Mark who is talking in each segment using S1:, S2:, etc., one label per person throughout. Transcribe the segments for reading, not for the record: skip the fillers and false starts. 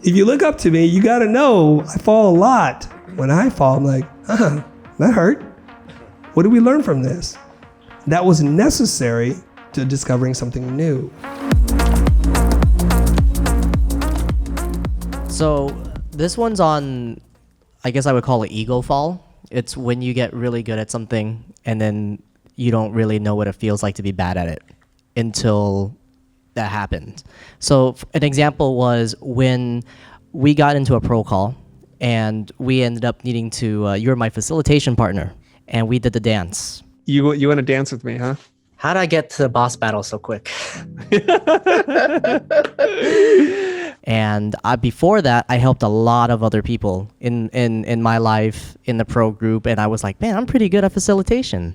S1: if you look up to me, you got to know I fall a lot. When I fall, I'm like, that hurt. What did we learn from this? That was necessary to discovering something new.
S2: So this one's on, I guess I would call it ego fall. It's when you get really good at something and then you don't really know what it feels like to be bad at it until that happened. So an example was when we got into a pro call and we ended up needing to, you were my facilitation partner and we did the dance.
S3: You want to dance with me, huh?
S2: How'd I get to the boss battle so quick? And before that, I helped a lot of other people in my life, in the pro group, and I was like, man, I'm pretty good at facilitation.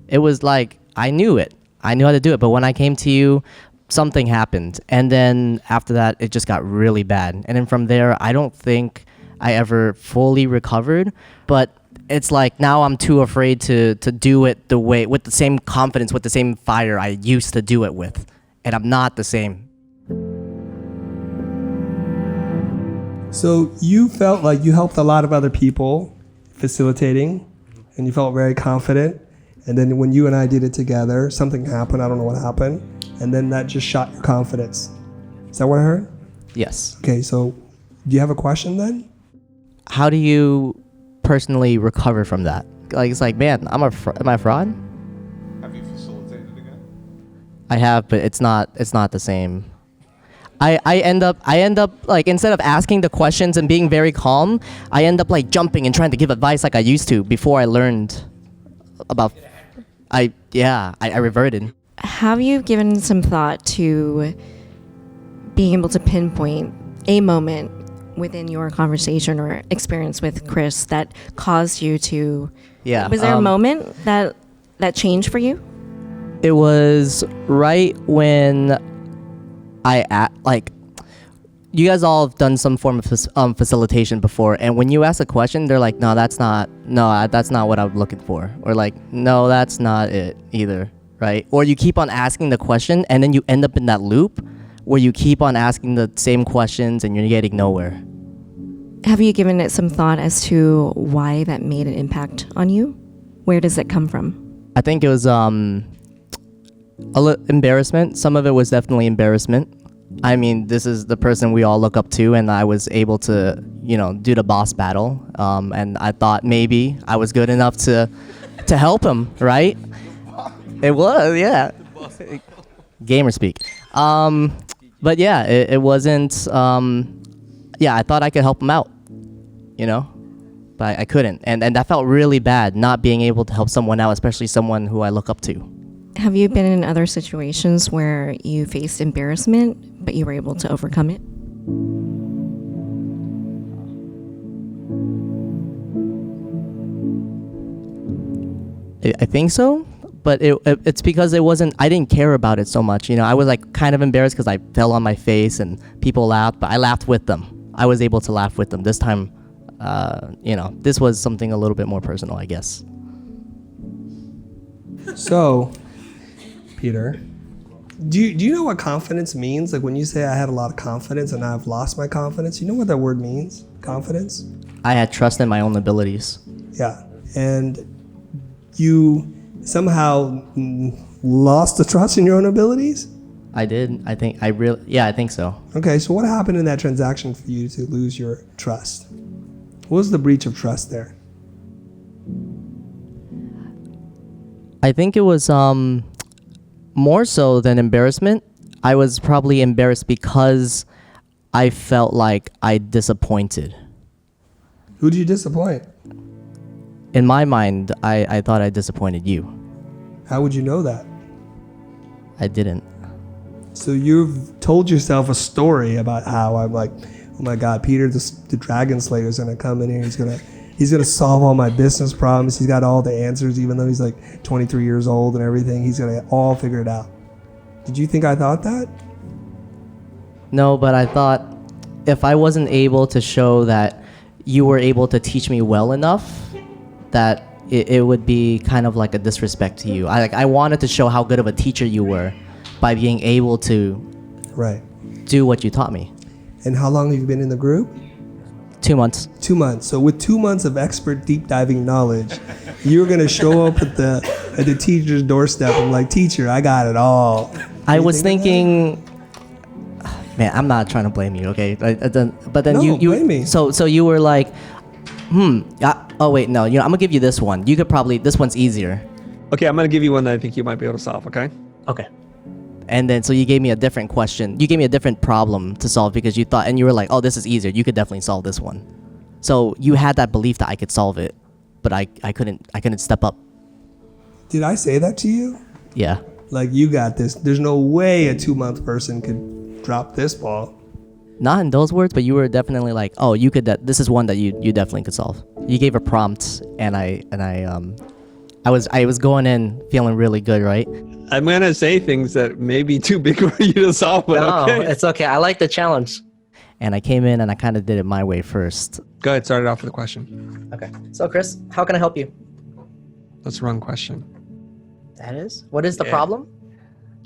S2: It was like, I knew it. I knew how to do it, but when I came to you, something happened. And then after that, it just got really bad. And then from there, I don't think I ever fully recovered, but it's like now I'm too afraid to do it the way, with the same confidence, with the same fire I used to do it with. And I'm not the same.
S1: So you felt like you helped a lot of other people facilitating, and you felt very confident. And then when you and I did it together, something happened. I don't know what happened. And then that just shot your confidence. Is that what I heard?
S2: Yes.
S1: Okay, so do you have a question then?
S2: How do you personally recover from that? Like, it's like, man, am I a fraud?
S4: Have you facilitated again?
S2: I have, but it's not the same. I end up like, instead of asking the questions and being very calm, I end up like jumping and trying to give advice like I used to before I learned about. I reverted.
S5: Have you given some thought to being able to pinpoint a moment within your conversation or experience with Chris that caused you to?
S2: Yeah.
S5: Was there a moment that changed for you?
S2: It was right when you guys all have done some form of facilitation before, and when you ask a question, they're like, that's not what I'm looking for, or like, no, that's not it either, right? Or you keep on asking the question, and then you end up in that loop where you keep on asking the same questions and you're getting nowhere.
S5: Have you given it some thought as to why that made an impact on you? Where does it come from?
S2: I think it was embarrassment. Some of it was definitely embarrassment. I mean, this is the person we all look up to, and I was able to, do the boss battle. And I thought maybe I was good enough to help him, right? It was, yeah. Gamer speak. But yeah, it wasn't. I thought I could help him out, but I couldn't, and that felt really bad, not being able to help someone out, especially someone who I look up to.
S5: Have you been in other situations where you faced embarrassment, but you were able to overcome it?
S2: I think so, but it's because I didn't care about it so much. I was like kind of embarrassed because I fell on my face and people laughed, but I laughed with them. I was able to laugh with them. This time, this was something a little bit more personal, I guess.
S1: So, Peter, do you know what confidence means? Like when you say I had a lot of confidence and now I've lost my confidence, you know what that word means? Confidence?
S2: I had trust in my own abilities.
S1: Yeah. And you somehow lost the trust in your own abilities?
S2: I did. I think so.
S1: Okay, so what happened in that transaction for you to lose your trust? What was the breach of trust there?
S2: I think it was more so than embarrassment. I was probably embarrassed because I felt like I disappointed.
S1: Who did you disappoint?
S2: In my mind, I thought I disappointed you.
S1: How would you know that?
S2: I didn't.
S1: So you've told yourself a story about how I'm like, oh my God, Peter, the Dragon Slayer is gonna come in here. He's gonna solve all my business problems. He's got all the answers, even though he's like 23 years old and everything. He's gonna all figure it out. Did you think I thought that?
S2: No, but I thought if I wasn't able to show that you were able to teach me well enough, that it would be kind of like a disrespect to you. I wanted to show how good of a teacher you were by being able to
S1: right.
S2: do what you taught me.
S1: And how long have you been in the group?
S2: 2 months.
S1: 2 months. So with 2 months of expert deep diving knowledge, you're gonna show up at the teacher's doorstep and like, teacher, I got it all.
S2: I
S1: You
S2: was
S1: think of
S2: thinking, man, I'm not trying to blame you, okay? But then
S1: No,
S2: you
S1: blame me.
S2: So you were like, oh wait, no, I'm gonna give you this one. You could probably, this one's easier.
S3: Okay, I'm gonna give you one that I think you might be able to solve. Okay.
S2: Okay. And then so you gave me a different question. You gave me a different problem to solve because you thought, and you were like, oh, this is easier. You could definitely solve this one. So you had that belief that I could solve it, but I couldn't step up.
S1: Did I say that to you?
S2: Yeah.
S1: Like, you got this. There's no way a 2-month person could drop this ball.
S2: Not in those words, but you were definitely like, oh, you could. This is one that you definitely could solve. You gave a prompt, and I was going in feeling really good, right?
S3: I'm gonna say things that may be too big for you to solve, but okay.
S2: It's okay. I like the challenge. And I came in and I kind of did it my way first.
S3: Go ahead, start it off with a question.
S2: Okay. So, Chris, how can I help you?
S3: That's the wrong question.
S2: That is? What is the
S3: Yeah.
S2: problem?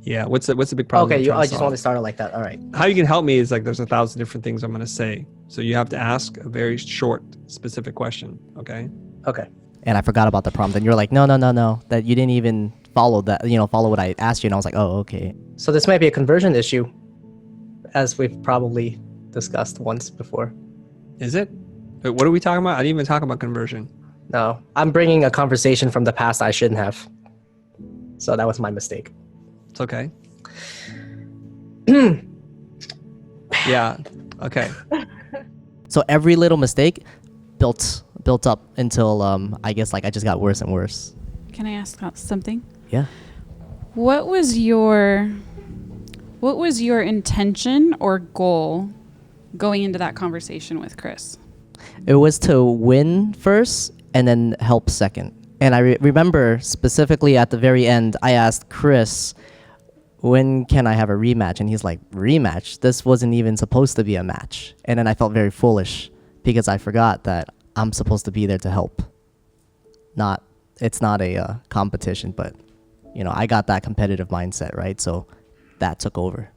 S3: Yeah, what's the big problem?
S2: Okay,
S3: you're
S2: I
S3: trying to
S2: just
S3: solve?
S2: want to start it like that. All right.
S3: How you can help me is like there's 1,000 different things I'm gonna say. So you have to ask a very short, specific question. Okay.
S2: Okay. And I forgot about the prompt. And you're like, no, that you didn't even follow that, follow what I asked you. And I was like, oh, okay. So this might be a conversion issue, as we've probably discussed once before.
S3: Is it? Wait, what are we talking about? I didn't even talk about conversion.
S2: No, I'm bringing a conversation from the past I shouldn't have. So that was my mistake.
S3: It's okay. Yeah. Okay.
S2: So every little mistake built up until I guess like I just got worse and worse.
S6: Can I ask something?
S2: Yeah.
S6: What was your intention or goal going into that conversation with Chris?
S2: It was to win first and then help second. And I remember specifically at the very end, I asked Chris, when can I have a rematch? And he's like, rematch? This wasn't even supposed to be a match. And then I felt very foolish because I forgot that I'm supposed to be there to help. It's not a competition, but I got that competitive mindset, right? So that took over.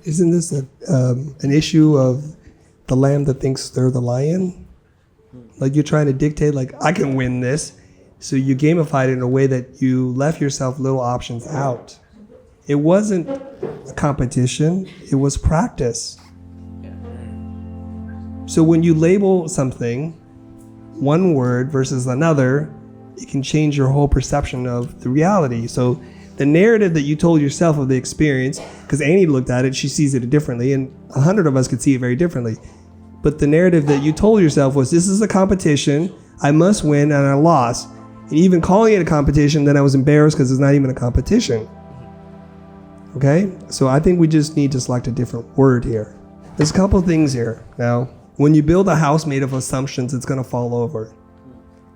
S1: Isn't this an issue of the lamb that thinks they're the lion? Like, you're trying to dictate, like, I can win this. So you gamified it in a way that you left yourself little options out. It wasn't a competition, it was practice. So when you label something, one word versus another, it can change your whole perception of the reality. So the narrative that you told yourself of the experience, because Annie looked at it, she sees it differently, and 100 of us could see it very differently. But the narrative that you told yourself was, this is a competition, I must win, and I lost. And even calling it a competition, then I was embarrassed because it's not even a competition. Okay? So I think we just need to select a different word here. There's a couple things here. Now, when you build a house made of assumptions, it's going to fall over.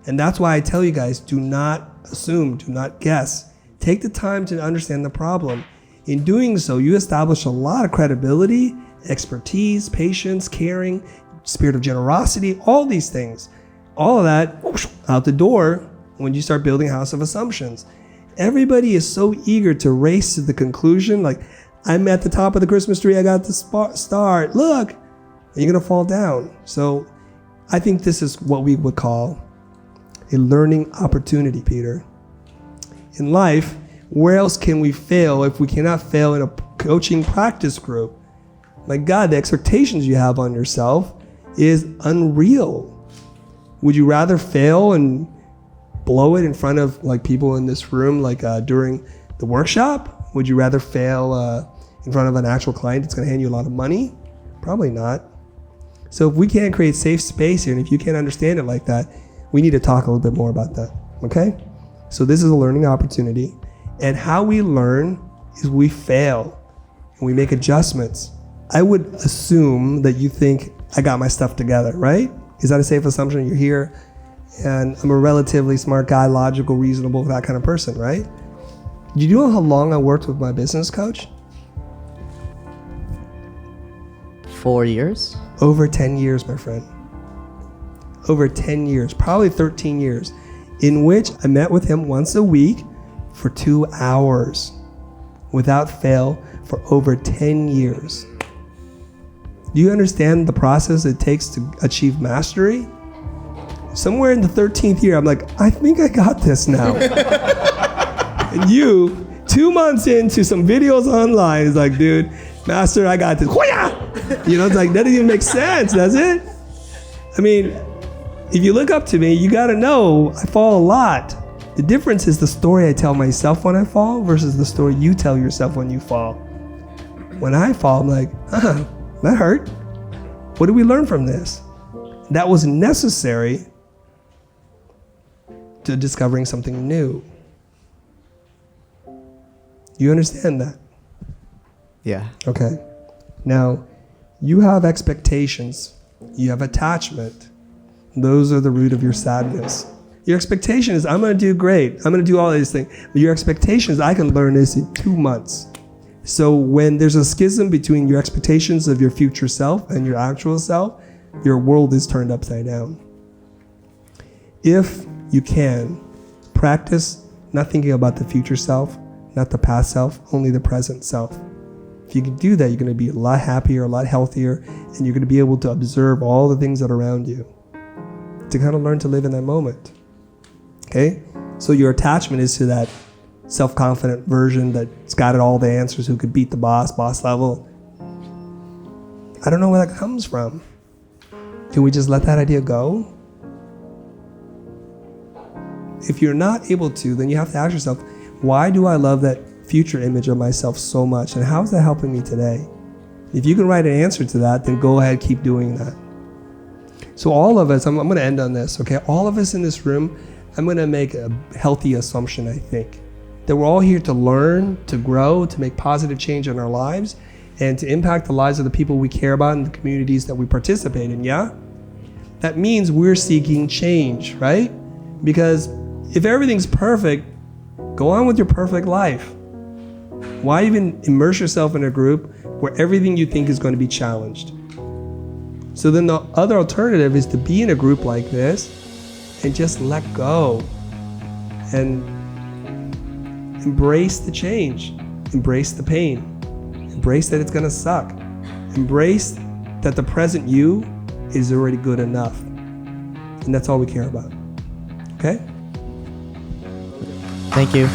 S1: And that's why I tell you guys, do not assume, do not guess. Take the time to understand the problem. In doing so, you establish a lot of credibility, expertise, patience, caring, spirit of generosity, all these things. All of that whoosh, out the door when you start building a house of assumptions. Everybody is so eager to race to the conclusion, like, I'm at the top of the Christmas tree, I got the star, look, and you're gonna fall down. So I think this is what we would call a learning opportunity, Peter. In life, where else can we fail if we cannot fail in a coaching practice group? My God, the expectations you have on yourself is unreal. Would you rather fail and blow it in front of like people in this room, like during the workshop? Would you rather fail in front of an actual client that's going to hand you a lot of money? Probably not. So if we can't create safe space here, and if you can't understand it like that, we need to talk a little bit more about that, okay? So this is a learning opportunity. And how we learn is we fail and we make adjustments. I would assume that you think I got my stuff together, right? Is that a safe assumption? You're here and I'm a relatively smart guy, logical, reasonable, that kind of person, right? Do you know how long I worked with my business coach?
S2: 4 years?
S1: Over 10 years, my friend. Over 10 years, probably 13 years, in which I met with him once a week for 2 hours without fail for over 10 years. Do you understand the process it takes to achieve mastery? Somewhere in the 13th year, I'm like, I think I got this now. And you, 2 months into some videos online, is like, dude, master, I got this. You know, it's like, that doesn't even make sense, does it? I mean, if you look up to me, you gotta know I fall a lot. The difference is the story I tell myself when I fall versus the story you tell yourself when you fall. When I fall, I'm like, that hurt. What did we learn from this? That was necessary to discovering something new. You understand that?
S2: Yeah.
S1: Okay. Now, you have expectations. You have attachment. Those are the root of your sadness. Your expectation is, I'm going to do great. I'm going to do all these things. But your expectation is, I can learn this in 2 months. So when there's a schism between your expectations of your future self and your actual self, your world is turned upside down. If you can, practice not thinking about the future self, not the past self, only the present self. If you can do that, you're going to be a lot happier, a lot healthier, and you're going to be able to observe all the things that are around you to kind of learn to live in that moment. Okay? So your attachment is to that self-confident version that's got all the answers, who could beat the boss level. I don't know where that comes from. Can we just let that idea go? If you're not able to, then you have to ask yourself, why do I love that future image of myself so much? And how is that helping me today? If you can write an answer to that, then go ahead, keep doing that. So all of us, I'm going to end on this, okay? All of us in this room, I'm going to make a healthy assumption, I think, that we're all here to learn, to grow, to make positive change in our lives, and to impact the lives of the people we care about and the communities that we participate in, yeah? That means we're seeking change, right? Because if everything's perfect, go on with your perfect life. Why even immerse yourself in a group where everything you think is going to be challenged? So then the other alternative is to be in a group like this and just let go and embrace the change, embrace the pain, embrace that it's going to suck, embrace that the present you is already good enough. And that's all we care about. Okay?
S2: Thank you.